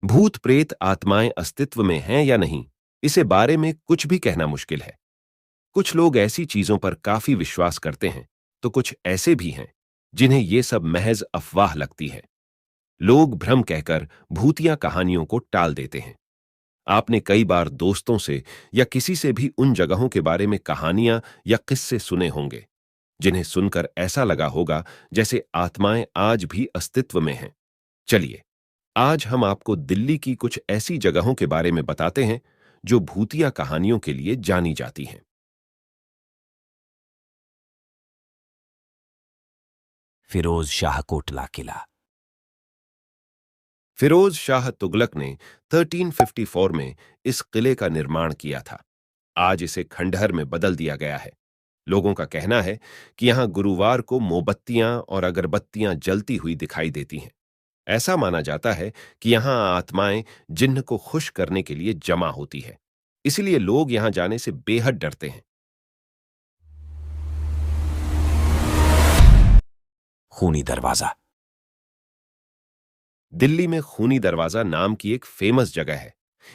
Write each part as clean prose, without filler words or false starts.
भूत प्रेत आत्माएं अस्तित्व में हैं या नहीं, इसे बारे में कुछ भी कहना मुश्किल है। कुछ लोग ऐसी चीजों पर काफी विश्वास करते हैं, तो कुछ ऐसे भी हैं जिन्हें ये सब महज अफवाह लगती है। लोग भ्रम कहकर भूतिया कहानियों को टाल देते हैं। आपने कई बार दोस्तों से या किसी से भी उन जगहों के बारे में कहानियां या किस्से सुने होंगे जिन्हें सुनकर ऐसा लगा होगा जैसे आत्माएं आज भी अस्तित्व में हैं। चलिए, आज हम आपको दिल्ली की कुछ ऐसी जगहों के बारे में बताते हैं जो भूतिया कहानियों के लिए जानी जाती हैं। फिरोज शाह कोटला किला। फिरोज शाह तुगलक ने 1354 में इस किले का निर्माण किया था। आज इसे खंडहर में बदल दिया गया है। लोगों का कहना है कि यहां गुरुवार को मोमबत्तियां और अगरबत्तियां जलती हुई दिखाई देती हैं। ऐसा माना जाता है कि यहां आत्माएं जिन्न को खुश करने के लिए जमा होती है, इसलिए लोग यहां जाने से बेहद डरते हैं। खूनी दरवाजा। दिल्ली में खूनी दरवाजा नाम की एक फेमस जगह है।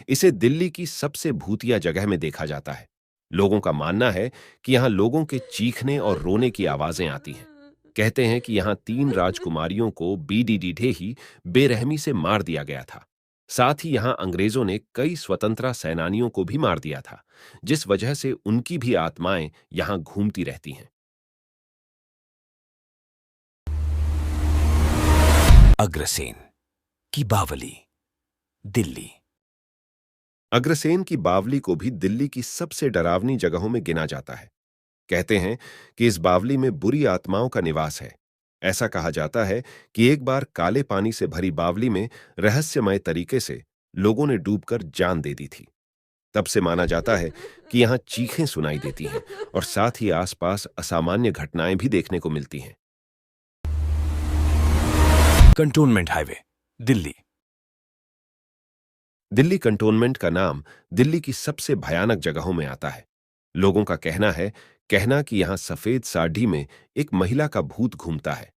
इसे दिल्ली की सबसे भूतिया जगह में देखा जाता है। लोगों का मानना है कि यहां लोगों के चीखने और रोने की आवाजें आती हैं। कहते हैं कि यहां 3 राजकुमारियों को बीडीडी ढेही बेरहमी से मार दिया गया था। साथ ही यहां अंग्रेजों ने कई स्वतंत्रता सेनानियों को भी मार दिया था, जिस वजह से उनकी भी आत्माएं यहां घूमती रहती हैं। अग्रसेन की बावली, दिल्ली। अग्रसेन की बावली को भी दिल्ली की सबसे डरावनी जगहों में गिना जाता है। कहते हैं कि इस बावली में बुरी आत्माओं का निवास है। ऐसा कहा जाता है कि एक बार काले पानी से भरी बावली में रहस्यमय तरीके से लोगों ने डूबकर जान दे दी थी। तब से माना जाता है कि यहां चीखें सुनाई देती हैं और साथ ही आसपास असामान्य घटनाएं भी देखने को मिलती हैं। Cantonment highway, Delhi. Delhi cantonment का नाम दिल्ली की सबसे भयानक जगहों में आता है। लोगों का कहना कि यहां सफेद साड़ी में एक महिला का भूत घूमता है।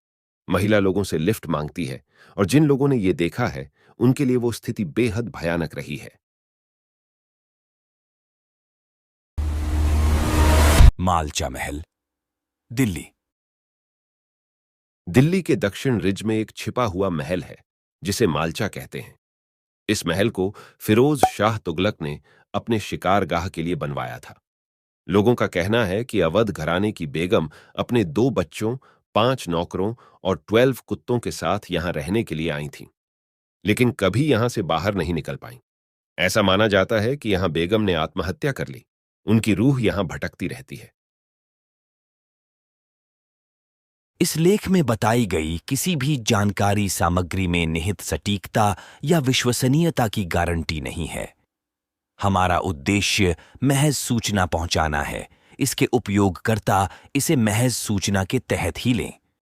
महिला लोगों से लिफ्ट मांगती है और जिन लोगों ने यह देखा है उनके लिए वो स्थिति बेहद भयानक रही है। मालचा महल, दिल्ली। दिल्ली के दक्षिण रिज में एक छिपा हुआ महल है जिसे मालचा कहते हैं। इस महल को फिरोज शाह तुगलक ने अपने शिकारगाह के लिए बनवाया था। लोगों का कहना है कि अवध घराने की बेगम अपने 2 बच्चों, 5 नौकरों और 12 कुत्तों के साथ यहां रहने के लिए आई थीं, लेकिन कभी यहां से बाहर नहीं निकल पाईं। ऐसा माना जाता है कि यहां बेगम ने आत्महत्या कर ली। उनकी रूह यहां भटकती रहती है। इस लेख में बताई गई किसी भी जानकारी सामग्री में निहित सटीकता या विश्वसनीयता की गारंटी नहीं है। हमारा उद्देश्य महज सूचना पहुंचाना है। इसके उपयोगकर्ता इसे महज सूचना के तहत ही लें।